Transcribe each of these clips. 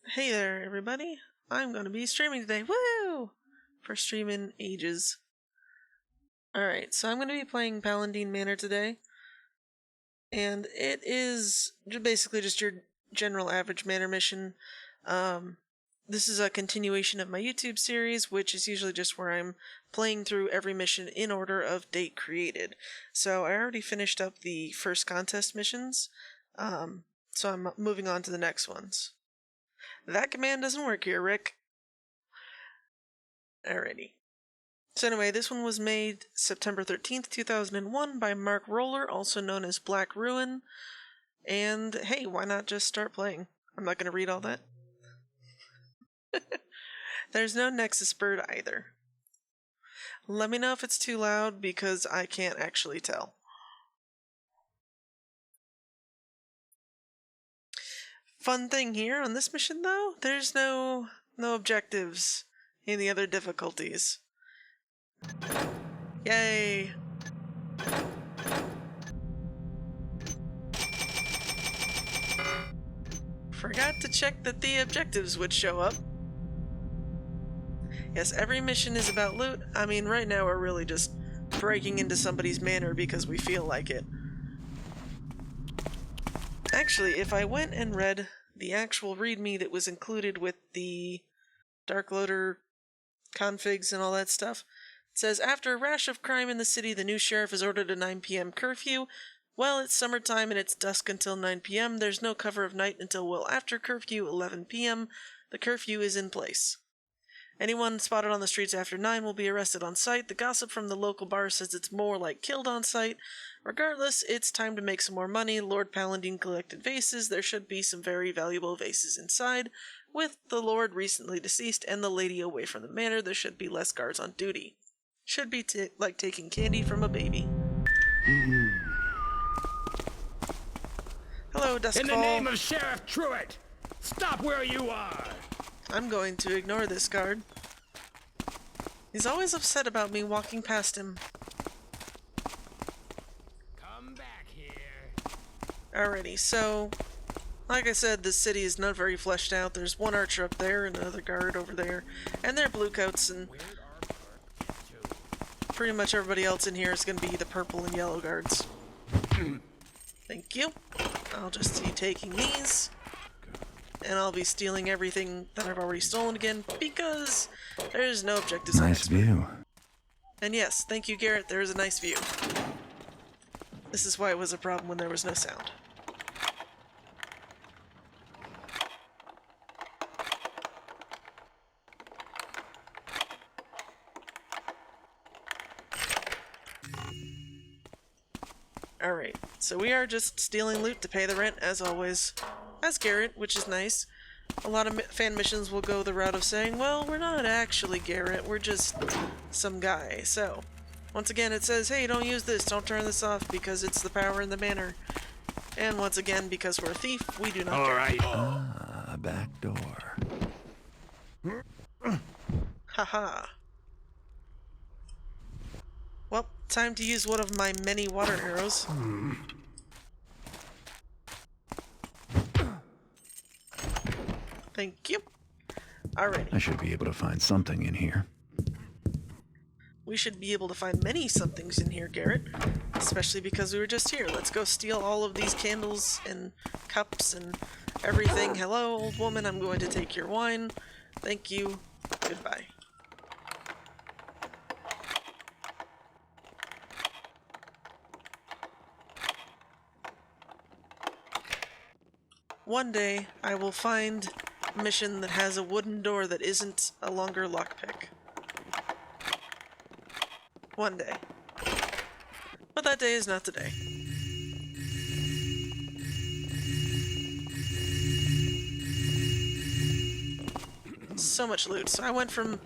Hey there, everybody. I'm going to be streaming today. Woo! First stream in ages. Alright, so I'm going to be playing Paladine Manor today. And it is basically just your general average Manor mission. This is a continuation of my YouTube series, which is usually just where I'm playing through every mission in order of date created. So I already finished up the first contest missions, so I'm moving on to the next ones. That command doesn't work here, Rick. Alrighty. So anyway, this one was made September 13th, 2001 by Mark Roller, also known as Black Ruin. And hey, why not just start playing? I'm not going to read all that. There's no Nexus bird either. Let me know if it's too loud because I can't actually tell. Fun thing here on this mission though, there's no objectives in the other difficulties. Yay! Forgot to check that the objectives would show up. Yes, every mission is about loot. I mean, right now we're really just breaking into somebody's manor because we feel like it. Actually, if I went and read the actual readme that was included with the Darkloader configs and all that stuff, it says, after a rash of crime in the city, the new sheriff has ordered a 9 p.m. curfew. Well, it's summertime and it's dusk until 9 p.m. There's no cover of night until well after curfew, 11 p.m. The curfew is in place. Anyone spotted on the streets after 9 will be arrested on sight. The gossip from the local bar says it's more like killed on sight. Regardless, it's time to make some more money. Lord Paladine collected vases. There should be some very valuable vases inside. With the Lord recently deceased and the lady away from the manor, there should be less guards on duty. Should be like taking candy from a baby. Hello, Duskfall. In the name of Sheriff Truitt, stop where you are! I'm going to ignore this guard. He's always upset about me walking past him. Come back here. Alrighty, so, like I said, this city is not very fleshed out. There's one archer up there and another guard over there, and they're bluecoats, and pretty much everybody else in here is going to be the purple and yellow guards. Thank you. I'll just be taking these. And I'll be stealing everything that I've already stolen again, because there's no objectives. Nice view. And yes, thank you, Garrett, there is a nice view. This is why it was a problem when there was no sound. Alright, so we are just stealing loot to pay the rent, as always. As Garrett, which is nice. A lot of fan missions will go the route of saying, well, we're not actually Garrett, we're just some guy. So, once again it says, hey, don't use this, don't turn this off, because it's the power in the manor. And once again, because we're a thief, we do not care. Alright. Ah, back door. Haha. Well, time to use one of my many water arrows. Thank you. Alrighty. I should be able to find something in here. We should be able to find many somethings in here, Garrett. Especially because we were just here. Let's go steal all of these candles and cups and everything. Hello, old woman, I'm going to take your wine. Thank you. Goodbye. One day, I will find a mission that has a wooden door that isn't a longer lockpick. One day. But that day is not today. So much loot. So I went from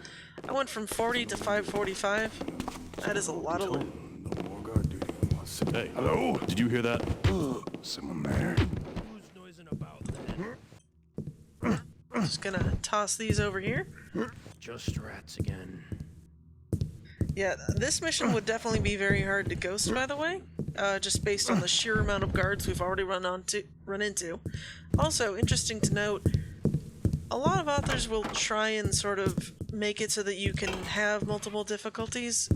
40 to 545. That is a lot of loot. Hey, hello? Did you hear that? Someone there? Just gonna toss these over here. Just rats again. Yeah, this mission would definitely be very hard to ghost, by the way. Just based on the sheer amount of guards we've already run into. Also, interesting to note, a lot of authors will try and sort of make it so that you can have multiple difficulties,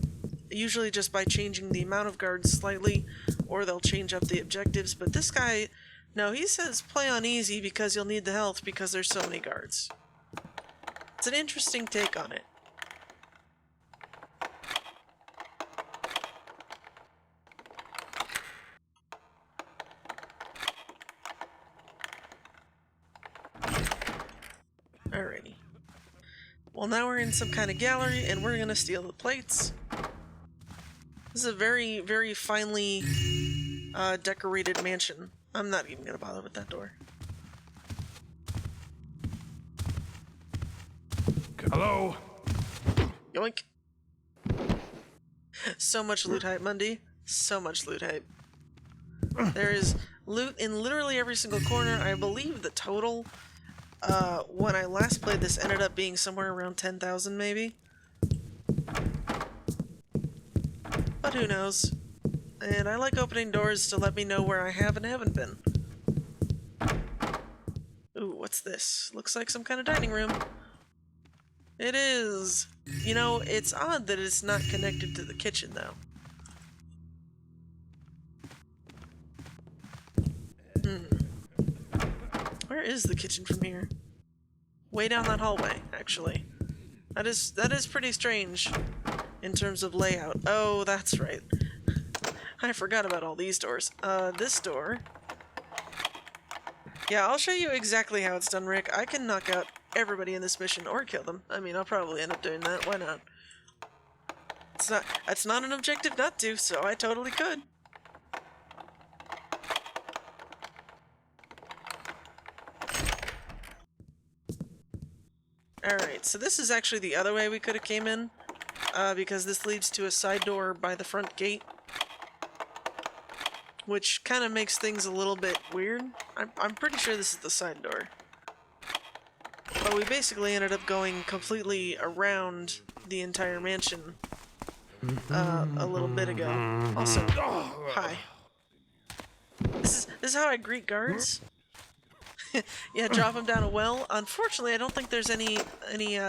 usually just by changing the amount of guards slightly, or they'll change up the objectives, but this guy, no, he says play on easy because you'll need the health because there's so many guards. It's an interesting take on it. Alrighty. Well, now we're in some kind of gallery, and we're gonna steal the plates. This is a very, very finely decorated mansion. I'm not even gonna bother with that door. Hello? Yoink. So much loot hype, Mundy. So much loot hype. There is loot in literally every single corner. I believe the total, when I last played this, ended up being somewhere around 10,000 maybe. But who knows? And I like opening doors to let me know where I have and haven't been. Ooh, what's this? Looks like some kind of dining room. It is! You know, it's odd that it's not connected to the kitchen, though. Where is the kitchen from here? Way down that hallway, actually. That is pretty strange in terms of layout. Oh, that's right. I forgot about all these doors. This door. Yeah, I'll show you exactly how it's done, Rick. I can knock out everybody in this mission or kill them. I mean, I'll probably end up doing that. Why not? That's not an objective not to, so I totally could. Alright, so this is actually the other way we could have came in, because this leads to a side door by the front gate, which kind of makes things a little bit weird. I'm pretty sure this is the side door. But we basically ended up going completely around the entire mansion a little bit ago. Also, hi. This is how I greet guards. Yeah, drop them down a well. Unfortunately, I don't think there's any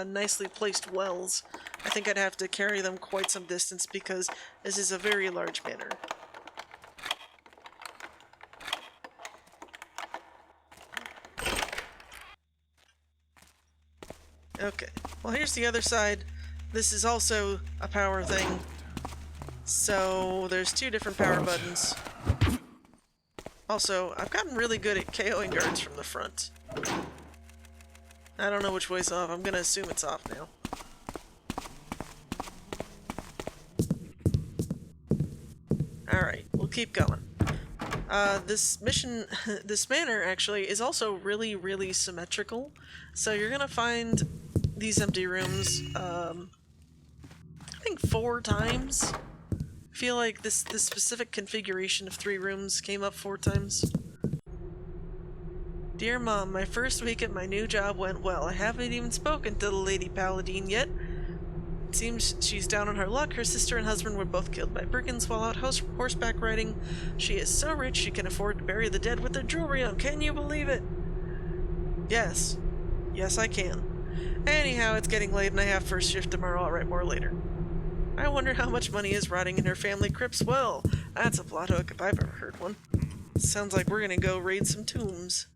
nicely placed wells. I think I'd have to carry them quite some distance because this is a very large manor. Okay, well here's the other side. This is also a power thing. So there's two different power buttons. Also, I've gotten really good at KOing guards from the front. I don't know which way's off. I'm gonna assume it's off now. Alright, we'll keep going. This mission, this manor actually, is also really, really symmetrical. So you're gonna find these empty rooms, I think 4 times. I feel like this specific configuration of 3 rooms came up 4 times. Dear Mom, my first week at my new job went well. I haven't even spoken to the Lady Paladine yet. It seems she's down on her luck. Her sister and husband were both killed by brigands while out horseback riding. She is so rich she can afford to bury the dead with their jewelry on. Can you believe it? Yes. Yes, I can. Anyhow, it's getting late and I have first shift tomorrow. I'll write more later. I wonder how much money is rotting in her family crypts. Well, that's a plot hook if I've ever heard one. Sounds like we're gonna go raid some tombs.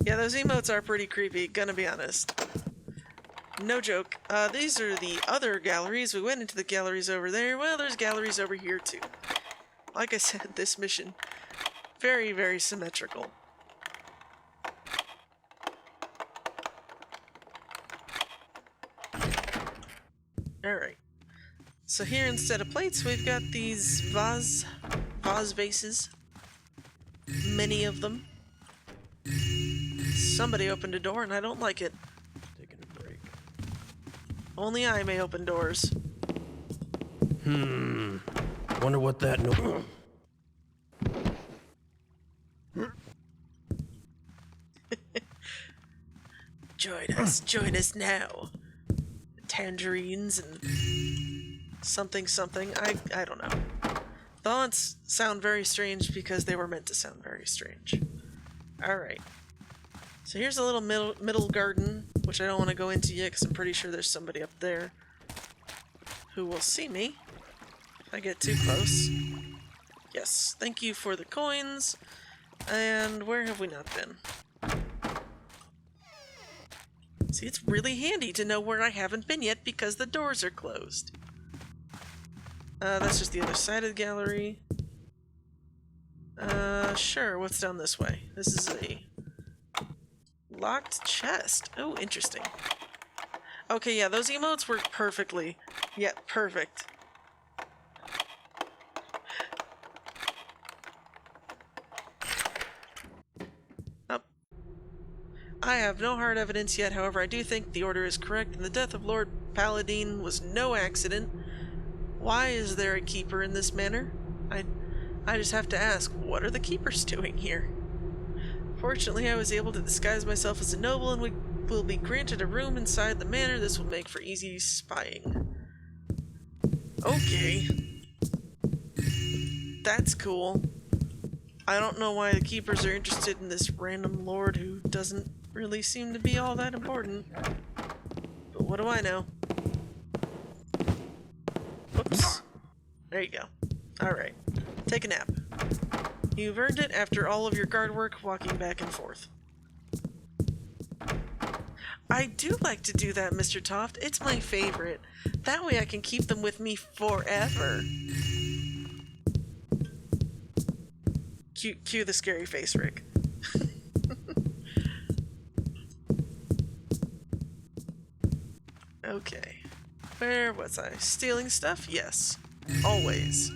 Yeah, those emotes are pretty creepy, gonna be honest. No joke. These are the other galleries. We went into the galleries over there. Well, there's galleries over here too. Like I said, this mission, very, very symmetrical. Alright. So here, instead of plates, we've got these vase vases. Many of them. Somebody opened a door and I don't like it. Taking a break. Only I may open doors. Wonder what that no. Join us now. Tangerines and something. I don't know. The haunts sound very strange because they were meant to sound very strange. Alright. So here's a little middle garden, which I don't want to go into yet because I'm pretty sure there's somebody up there who will see me if I get too close. Yes, thank you for the coins. And where have we not been? See, it's really handy to know where I haven't been yet because the doors are closed. That's just the other side of the gallery. Sure, what's down this way? This is a locked chest. Oh, interesting. Okay, yeah, those emotes work perfectly. Yeah, perfect. Oh. I have no hard evidence yet, however, I do think the order is correct, and the death of Lord Paladine was no accident. Why is there a keeper in this manor? I just have to ask, what are the keepers doing here? Fortunately, I was able to disguise myself as a noble, and we will be granted a room inside the manor. This will make for easy spying. Okay. That's cool. I don't know why the keepers are interested in this random lord who doesn't really seem to be all that important. But what do I know? Whoops. There you go. Alright. Take a nap. You've earned it after all of your guard work walking back and forth. I do like to do that, Mr. Toft. It's my favorite. That way I can keep them with me forever. Cue the scary face, Rick. Okay. Where was I? Stealing stuff? Yes. Always.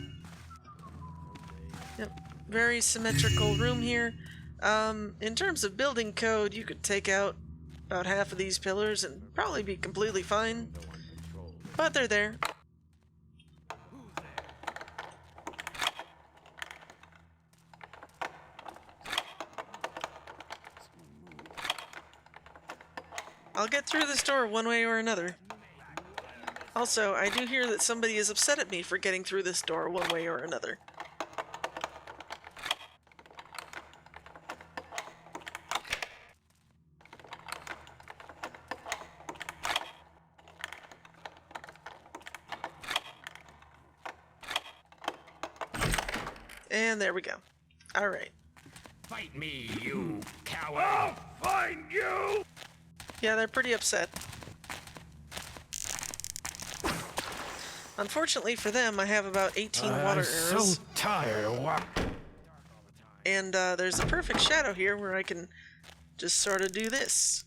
Yep. Very symmetrical room here. In terms of building code, you could take out about half of these pillars and probably be completely fine. But they're there. I'll get through this door one way or another. Also, I do hear that somebody is upset at me for getting through this door one way or another. And there we go. Alright. Fight me, you coward! I'll find you! Yeah, they're pretty upset. Unfortunately for them, I have about 18 water arrows. I'm so tired of walking. And there's a perfect shadow here where I can just sort of do this.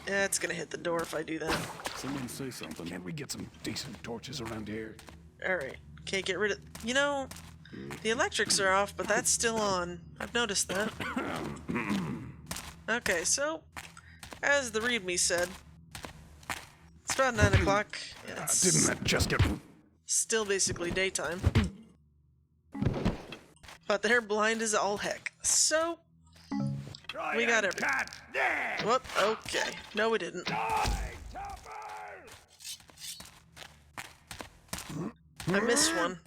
Yeah, it's gonna hit the door if I do that. Someone say something. Can't we get some decent torches around here? Alright, okay, get rid of... You know, the electrics are off, but that's still on. I've noticed that. Okay, so, as the readme said, it's about 9 o'clock. It's Didn't that just get... still basically daytime. But they're blind as all heck. So, we got everything. Whoop, okay. No, we didn't. I missed one.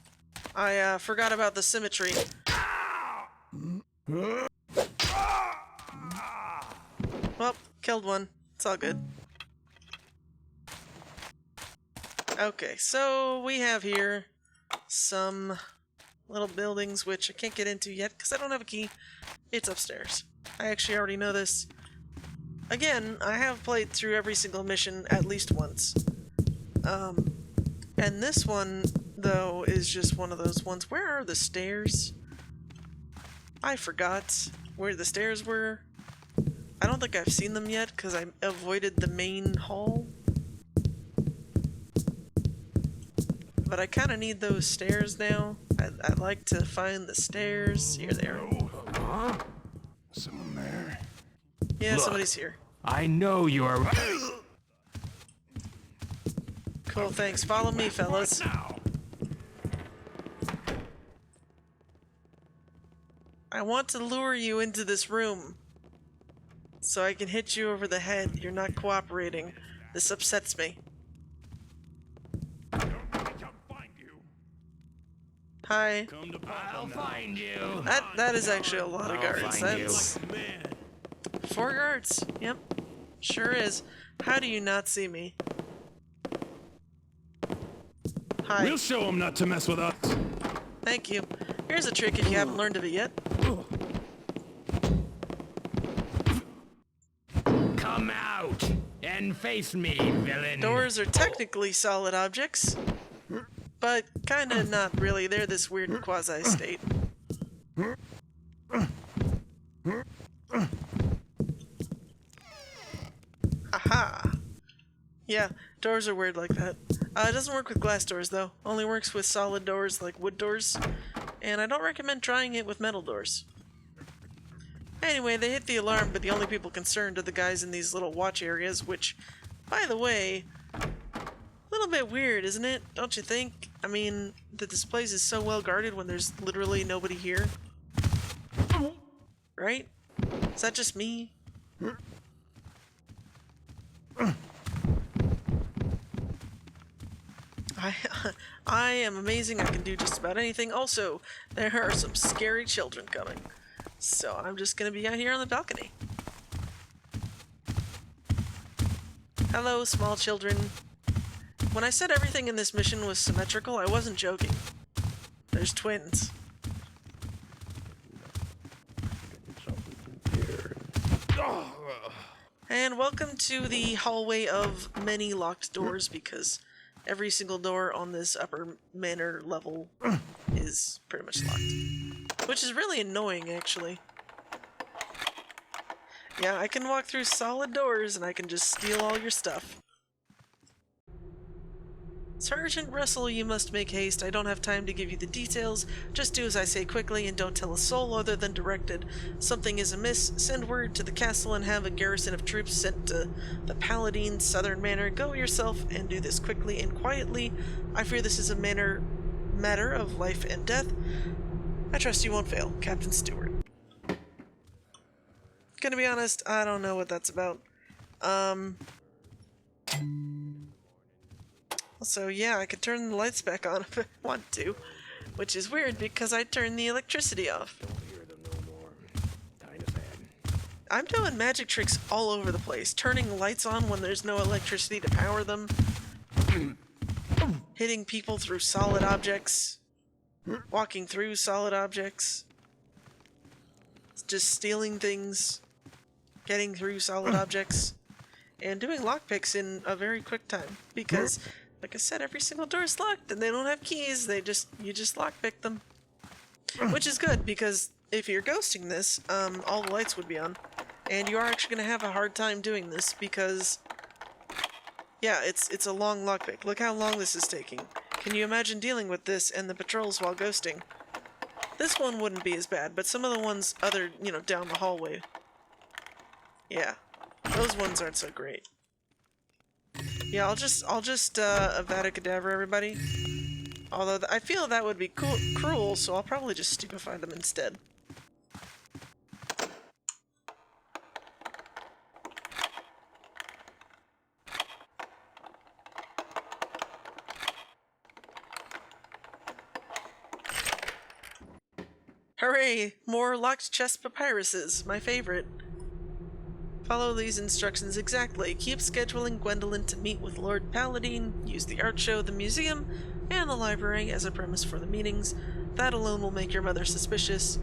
I forgot about the symmetry. Well, killed one. It's all good. Okay, so we have here some little buildings which I can't get into yet because I don't have a key. It's upstairs. I actually already know this. Again, I have played through every single mission at least once. And this one, though, is just one of those ones. Where are the stairs? I forgot where the stairs were. I don't think I've seen them yet because I avoided the main hall. But I kind of need those stairs now. I'd like to find the stairs. Here they are. Someone there? Yeah, Look. somebody's here. I know you are. Cool, thanks. Follow me, fellas. I want to lure you into this room so I can hit you over the head. You're not cooperating. This upsets me. Hi. I'll find you. That is actually a lot of I'll guards. find you. That's 4 guards. Yep. Sure is. How do you not see me? Hi. We'll show them not to mess with us. Thank you. Here's a trick if you haven't learned of it yet. Come out and face me, villain. Doors are technically solid objects, but kinda not really. They're this weird quasi-state. Aha! Yeah, doors are weird like that. It doesn't work with glass doors, though. Only works with solid doors like wood doors. And I don't recommend trying it with metal doors. Anyway, they hit the alarm, but the only people concerned are the guys in these little watch areas, which, by the way, a little bit weird, isn't it? Don't you think? I mean, that this place is so well guarded when there's literally nobody here. Right? Is that just me? I am amazing. I can do just about anything. Also, there are some scary children coming. So I'm just gonna be out here on the balcony. Hello, small children. When I said everything in this mission was symmetrical, I wasn't joking. There's twins. And welcome to the hallway of many locked doors, because every single door on this upper manor level is pretty much locked. Which is really annoying, actually. Yeah, I can walk through solid doors and I can just steal all your stuff. Sergeant Russell, you must make haste. I don't have time to give you the details. Just do as I say quickly and don't tell a soul other than directed. Something is amiss. Send word to the castle and have a garrison of troops sent to the Paladine southern manor. Go yourself and do this quickly and quietly. I fear this is a matter of life and death. I trust you won't fail. Captain Stewart. Gonna be honest, I don't know what that's about. So yeah, I could turn the lights back on if I want to, which is weird because I turned the electricity off. I'm doing magic tricks all over the place, turning lights on when there's no electricity to power them, hitting people through solid objects, walking through solid objects, just stealing things, getting through solid objects, and doing lockpicks in a very quick time because, like I said, every single door is locked and they don't have keys. You just lockpick them, which is good because if you're ghosting this, all the lights would be on, and you are actually gonna have a hard time doing this because, yeah, it's a long lockpick. Look how long this is taking. Can you imagine dealing with this and the patrols while ghosting? This one wouldn't be as bad, but some of the ones down the hallway, yeah, those ones aren't so great. Yeah, I'll just Avada Kedavra everybody. Although I feel that would be cruel, so I'll probably just stupefy them instead. Hooray! More locked chest papyruses, my favorite. Follow these instructions exactly. Keep scheduling Gwendolyn to meet with Lord Paladine, use the art show, the museum, and the library as a premise for the meetings. That alone will make your mother suspicious.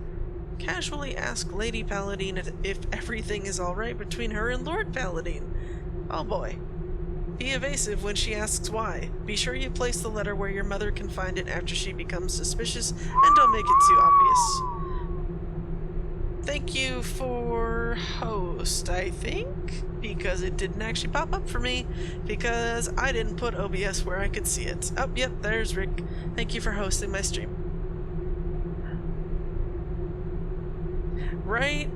Casually ask Lady Paladine if everything is alright between her and Lord Paladine. Oh boy. Be evasive when she asks why. Be sure you place the letter where your mother can find it after she becomes suspicious, and don't make it too obvious. Thank you for host, I think, because it didn't actually pop up for me, because I didn't put OBS where I could see it. Oh, yep, there's Rick. Thank you for hosting my stream. Right?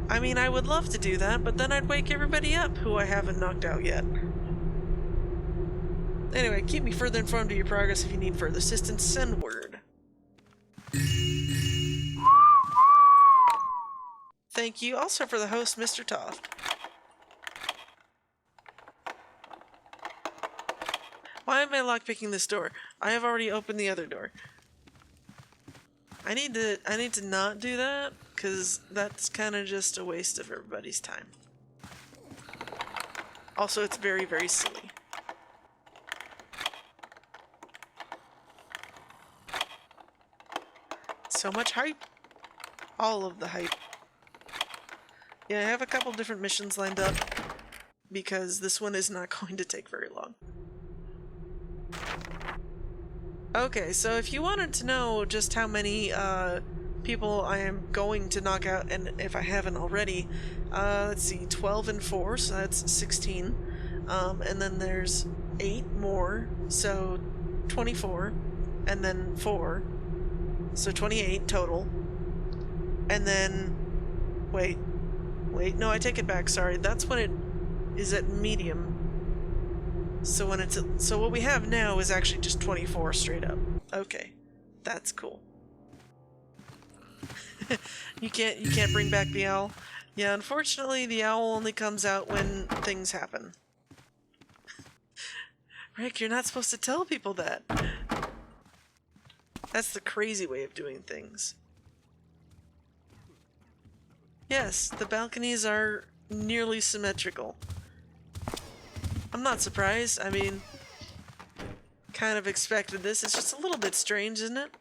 I mean, I would love to do that, but then I'd wake everybody up who I haven't knocked out yet. Anyway, keep me further informed of your progress. If you need further assistance, send word. Thank you also for the host, Mr. Toft. Why am I lockpicking this door? I have already opened the other door. I need to not do that, because that's kind of just a waste of everybody's time. Also, it's very, very silly. So much hype. All of the hype. Yeah, I have a couple different missions lined up, because this one is not going to take very long. Okay, so if you wanted to know just how many people I am going to knock out, and if I haven't already, let's see, 12 and 4, so that's 16. And then there's 8 more, so 24, and then 4, so 28 total. And then, wait, no, I take it back, sorry, that's when it is at medium. So when it's so what we have now is actually just 24 straight up. Okay, that's cool. you can't bring back the owl. Yeah, unfortunately, the owl only comes out when things happen. Rick, you're not supposed to tell people that. That's the crazy way of doing things. Yes, the balconies are nearly symmetrical. I'm not surprised. I mean, kind of expected this. It's just a little bit strange, isn't it?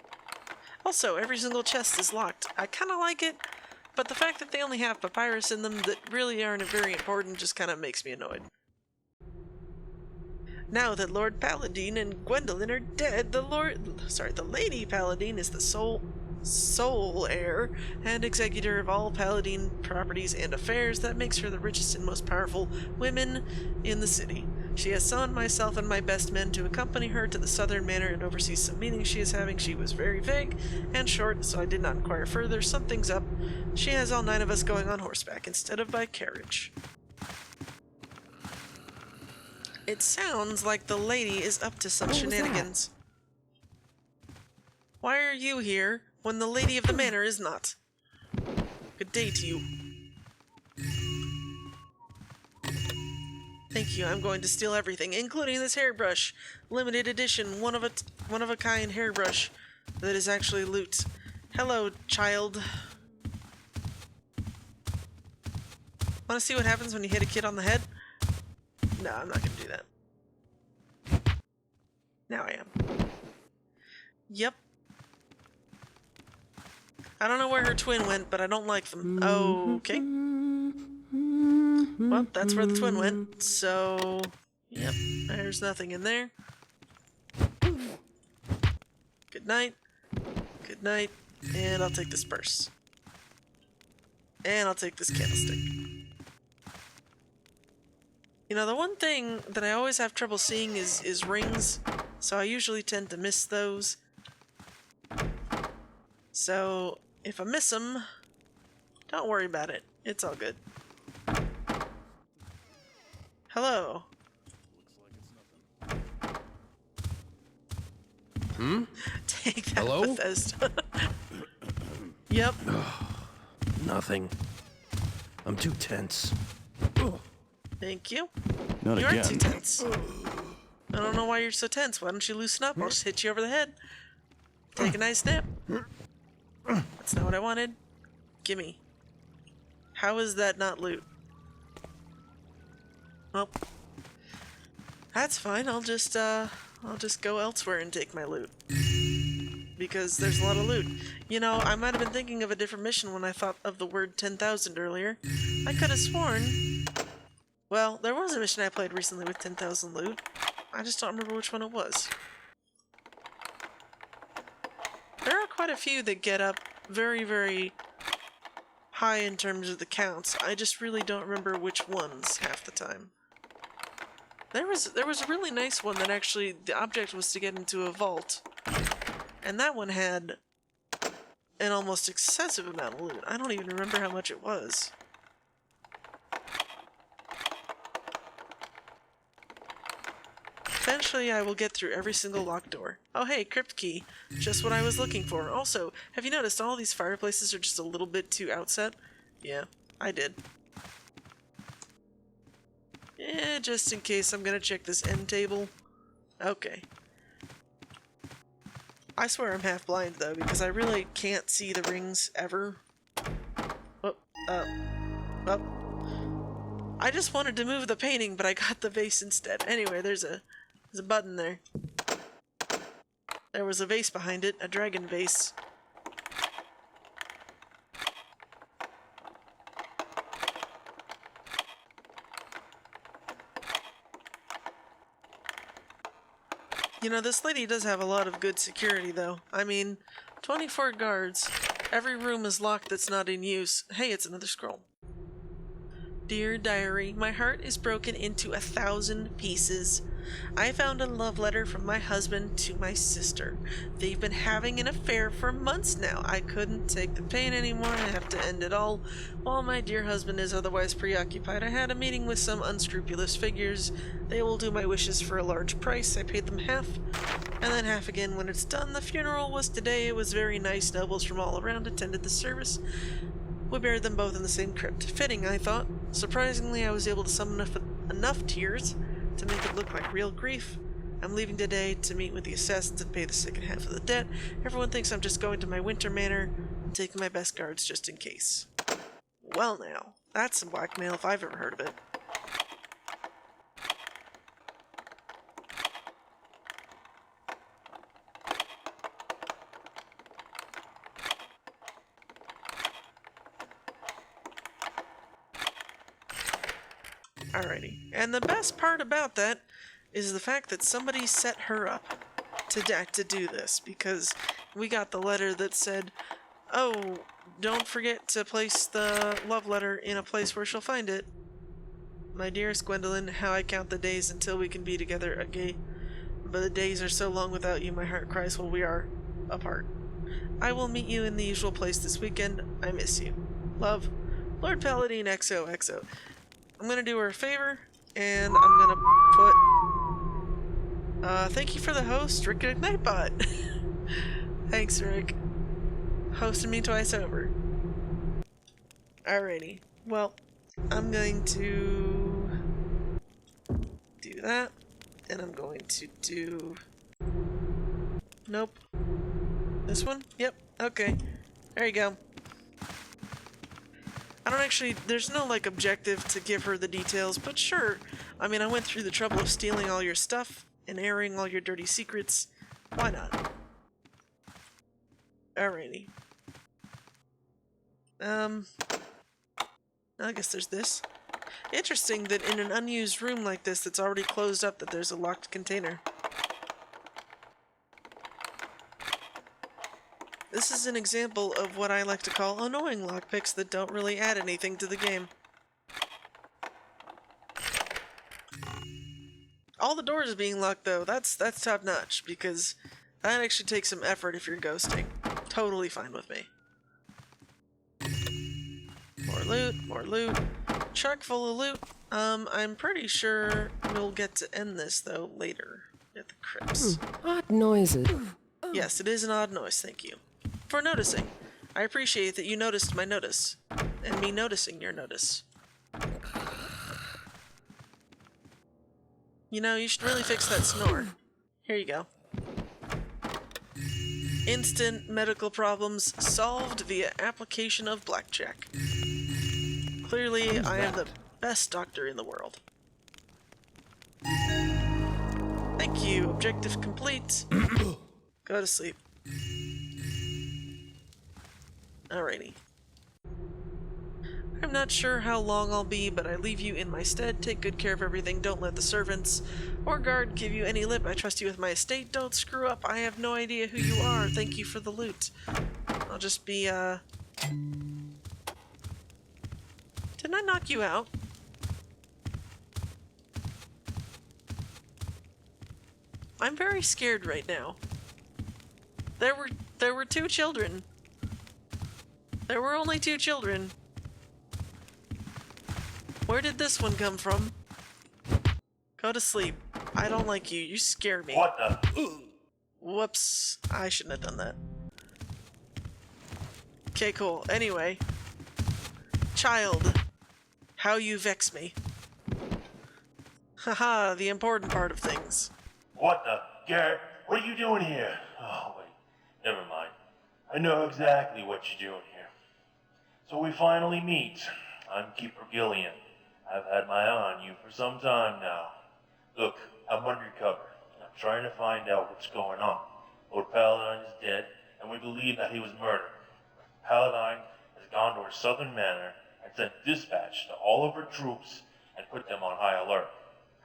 Also, every single chest is locked. I kind of like it, but the fact that they only have papyrus in them that really aren't very important just kind of makes me annoyed. Now that Lord Paladine and Gwendolyn are dead, the Lady Paladine is the sole heir and executor of all Paladine properties and affairs. That makes her the richest and most powerful woman in the city. She has summoned myself and my best men to accompany her to the southern manor and oversee some meetings she is having. She was very vague and short, so I did not inquire further. Something's up. She has all 9 of us going on horseback instead of by carriage. It sounds like the lady is up to some shenanigans. Why are you here when the lady of the manor is not? Good day to you. Thank you, I'm going to steal everything, including this hairbrush. Limited edition, one of a kind hairbrush that is actually loot. Hello, child. Want to see what happens when you hit a kid on the head? No, I'm not going to do that. Now I am. Yep. I don't know where her twin went, but I don't like them. Okay. Well, that's where the twin went, so... Yep, there's nothing in there. Good night. Good night. And I'll take this purse. And I'll take this candlestick. You know, the one thing that I always have trouble seeing is rings, so I usually tend to miss those. So, if I miss them, don't worry about it. It's all good. Hello. Take that, Hello? Bethesda. Yep. Nothing. I'm too tense. Thank you. Not You again. are too tense. I don't know why you're so tense. Why don't you loosen up? I'll just hit you over the head. Take a nice nap. That's not what I wanted. Gimme. How is that not loot? Well, that's fine. I'll just go elsewhere and take my loot. Because there's a lot of loot. You know, I might have been thinking of a different mission when I thought of the word 10,000 earlier. I could have sworn... Well, there was a mission I played recently with 10,000 loot. I just don't remember which one it was. There are quite a few that get up very, very high in terms of the counts. I just really don't remember which ones half the time. There was a really nice one that actually the object was to get into a vault. And that one had an almost excessive amount of loot. I don't even remember how much it was. Eventually I will get through every single locked door. Oh hey, crypt key. Just what I was looking for. Also, have you noticed all these fireplaces are just a little bit too outset? Yeah, I did. Yeah, just in case I'm gonna check this end table. Okay. I swear I'm half blind though, because I really can't see the rings ever. Oh, oh. I just wanted to move the painting, but I got the vase instead. Anyway, there's a button there. There was a vase behind it, a dragon vase. You know, this lady does have a lot of good security, though. I mean, 24 guards. Every room is locked that's not in use. Hey, it's another scroll. Dear Diary, my heart is broken into 1,000 pieces. I found a love letter from my husband to my sister. They've been having an affair for months now. I couldn't take the pain anymore. I have to end it all. While my dear husband is otherwise preoccupied, I had a meeting with some unscrupulous figures. They will do my wishes for a large price. I paid them half, and then half again when it's done. The funeral was today. It was very nice. Nobles from all around attended the service. We buried them both in the same crypt. Fitting, I thought. Surprisingly, I was able to summon enough tears to make it look like real grief. I'm leaving today to meet with the assassins and pay the second half of the debt. Everyone thinks I'm just going to my winter manor and taking my best guards just in case. Well now, that's some blackmail if I've ever heard of it. Alrighty, and the best part about that is the fact that somebody set her up to do this, because we got the letter that said, oh, don't forget to place the love letter in a place where she'll find it. My dearest Gwendolyn, how I count the days until we can be together again. But the days are so long without you, my heart cries while we are apart. I will meet you in the usual place this weekend. I miss you. Love, Lord Paladine XOXO. I'm gonna do her a favor, and I'm gonna put, thank you for the host, Rick Ignitebot. Thanks, Rick. Hosting me twice over. Alrighty. Well, I'm going to do that, and I'm going to do... Nope. This one? Yep. Okay. There you go. I don't actually, there's no, like, objective to give her the details, but sure. I mean, I went through the trouble of stealing all your stuff and airing all your dirty secrets. Why not? Alrighty. I guess there's this. Interesting that in an unused room like this that's already closed up that there's a locked container. This is an example of what I like to call annoying lockpicks that don't really add anything to the game. All the doors being locked though, that's top notch, because that actually takes some effort if you're ghosting. Totally fine with me. More loot. Truck full of loot. I'm pretty sure we'll get to end this though later at the crypts. Odd noises. Yes, it is an odd noise, thank you for noticing. I appreciate that you noticed my notice, and me noticing your notice. You know, you should really fix that snore. Here you go. Instant medical problems solved via application of blackjack. Clearly, I am the best doctor in the world. Thank you. Objective complete. Go to sleep. Alrighty. I'm not sure how long I'll be, but I leave you in my stead. Take good care of everything. Don't let the servants or guard give you any lip. I trust you with my estate. Don't screw up. I have no idea who you are. Thank you for the loot. I'll just be, Didn't I knock you out? I'm very scared right now. There were 2 children. There were only 2 children. Where did this one come from? Go to sleep. I don't like you. You scare me. What the? Whoops. I shouldn't have done that. Okay, cool. Anyway. Child. How you vex me. Haha, the important part of things. What the? Garrett, what are you doing here? Oh, wait. I know exactly what you're doing here. So we finally meet. I'm Keeper Gillian. I've had my eye on you for some time now. Look, I'm undercover. I'm trying to find out what's going on. Lord Paladine is dead, and we believe that he was murdered. Paladine has gone to her southern manor and sent dispatch to all of her troops and put them on high alert.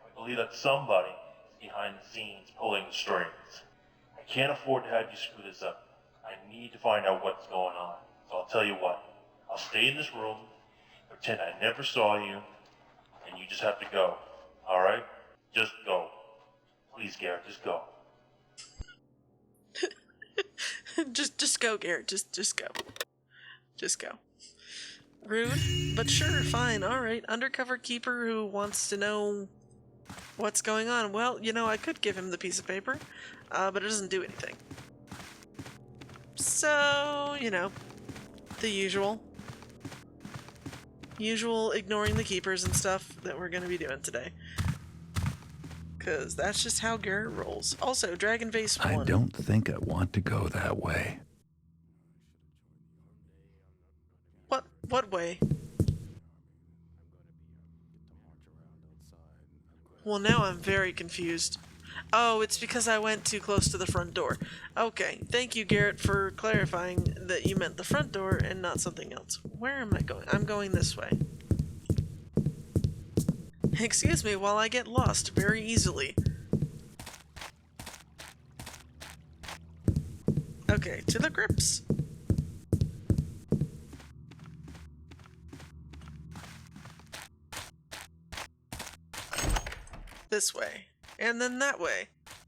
We believe that somebody is behind the scenes pulling the strings. I can't afford to have you screw this up. I need to find out what's going on. So I'll tell you what. I'll stay in this room, pretend I never saw you, and you just have to go. Alright? Just go. Please, Garrett, just go. just go, Garrett. Just go. Just go. Rude, but sure, fine, alright. Undercover keeper who wants to know what's going on. Well, you know, I could give him the piece of paper, but it doesn't do anything. So, you know, the usual. Usual ignoring the keepers and stuff that we're gonna be doing today. Because that's just how Garrett rolls. Also, Dragon Vase 1. I don't think I want to go that way. What way? Well, now I'm very confused. Oh, it's because I went too close to the front door. Okay, thank you, Garrett, for clarifying that you meant the front door and not something else. Where am I going? I'm going this way. Excuse me while I get lost very easily. Okay, to the grips. This way. And then that way.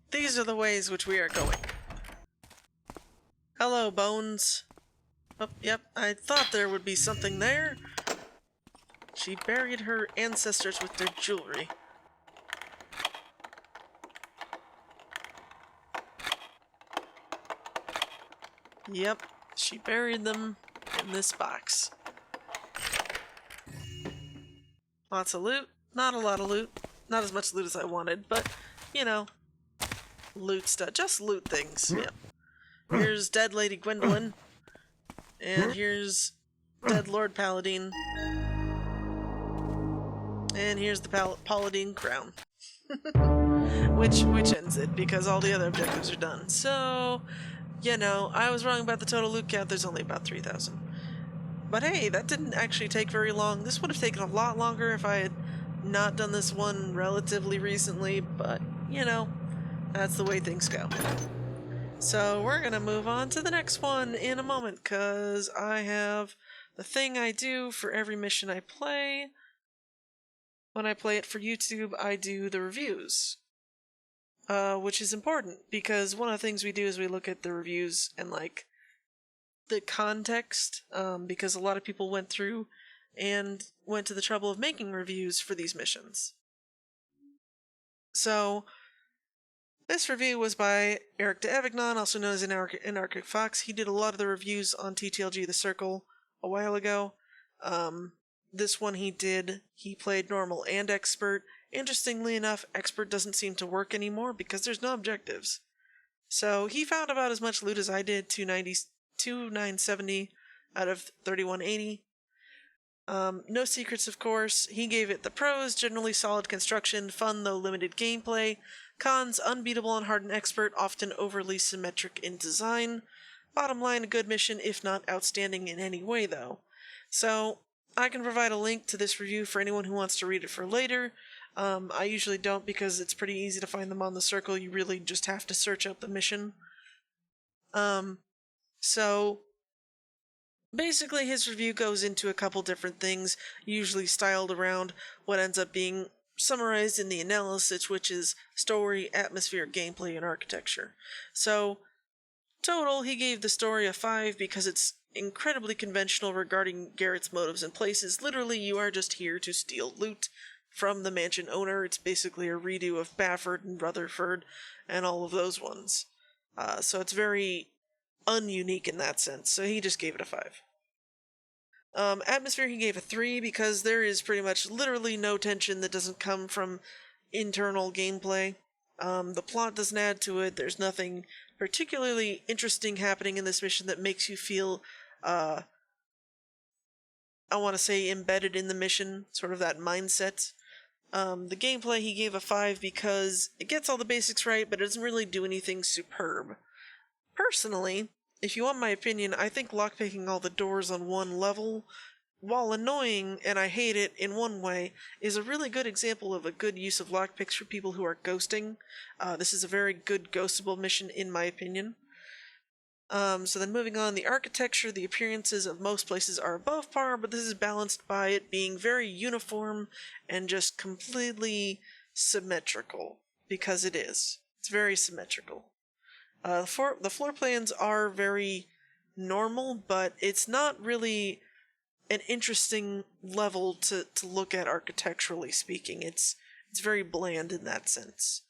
These are the ways which we are going. Hello, Bones. Oh, yep, I thought there would be something there. She buried her ancestors with their jewelry. Yep, she buried them in this box. Lots of loot. Not a lot of loot. Not as much loot as I wanted, but, you know, loot stuff. Just loot things. Yep. Here's dead Lady Gwendolyn. And here's dead Lord Paladine. And here's the Paladine crown. which ends it, because all the other objectives are done. So, you know, I was wrong about the total loot count. There's only about 3,000. But hey, that didn't actually take very long. This would have taken a lot longer if I had not done this one relatively recently, but, you know, that's the way things go. So we're gonna move on to the next one in a moment, because I have the thing I do for every mission I play. When I play it for YouTube, I do the reviews. Which is important, because one of the things we do is we look at the reviews and, like, the context, because a lot of people went through and went to the trouble of making reviews for these missions. So, this review was by Eric de Avignon, also known as Anarchic Fox. He did a lot of the reviews on TTLG The Circle a while ago. This one he played normal and expert. Interestingly enough, expert doesn't seem to work anymore because there's no objectives. So he found about as much loot as I did, 2,970 out of 3,180. No secrets, of course. He gave it the pros: generally solid construction, fun though limited gameplay. Cons: unbeatable on hard and expert, often overly symmetric in design. Bottom line, a good mission, if not outstanding in any way, though. So, I can provide a link to this review for anyone who wants to read it for later. I usually don't, because it's pretty easy to find them on the Circle. You really just have to search up the mission. So, basically his review goes into a couple different things, usually styled around what ends up being summarized in the analysis, which is story, atmosphere, gameplay, and architecture. So, total, he gave the story a 5 because it's incredibly conventional regarding Garrett's motives and places. Literally, you are just here to steal loot from the mansion owner. It's basically a redo of Bafford and Rutherford and all of those ones. So it's very ununique in that sense, so he just gave it a 5. Atmosphere he gave a 3 because there is pretty much literally no tension that doesn't come from internal gameplay. The plot doesn't add to it, there's nothing particularly interesting happening in this mission that makes you feel, I want to say, embedded in the mission, sort of that mindset. The gameplay he gave a 5 because it gets all the basics right, but it doesn't really do anything superb. Personally, if you want my opinion, I think lockpicking all the doors on one level, while annoying, and I hate it in one way, is a really good example of a good use of lockpicks for people who are ghosting. This is a very good ghostable mission, in my opinion. So then moving on, the architecture, the appearances of most places are above par, but this is balanced by it being very uniform and just completely symmetrical, because it is. It's very symmetrical. The floor plans are very normal, but it's not really an interesting level to look at architecturally speaking. It's very bland in that sense.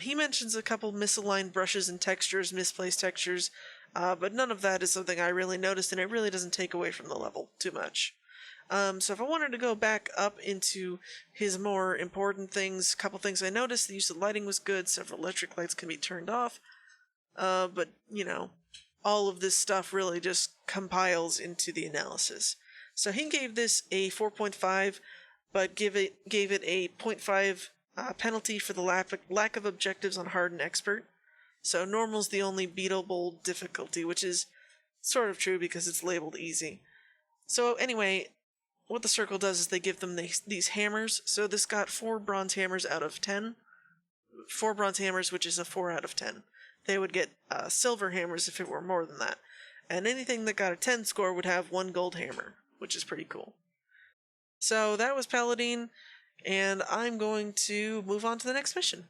He mentions a couple misaligned brushes and textures, misplaced textures, but none of that is something I really noticed, and it really doesn't take away from the level too much. So if I wanted to go back up into his more important things, a couple things I noticed: the use of lighting was good, several electric lights can be turned off, but, all of this stuff really just compiles into the analysis. So he gave this a 4.5, but gave it a 0.5 penalty for the lack of objectives on hard and expert. So normal's the only beatable difficulty, which is sort of true because it's labeled easy. So anyway, what the circle does is they give them these hammers. So this got 4 bronze hammers out of 10. 4 bronze hammers, which is a 4 out of 10. They would get silver hammers if it were more than that. And anything that got a 10 score would have 1 gold hammer, which is pretty cool. So that was Paladine, and I'm going to move on to the next mission.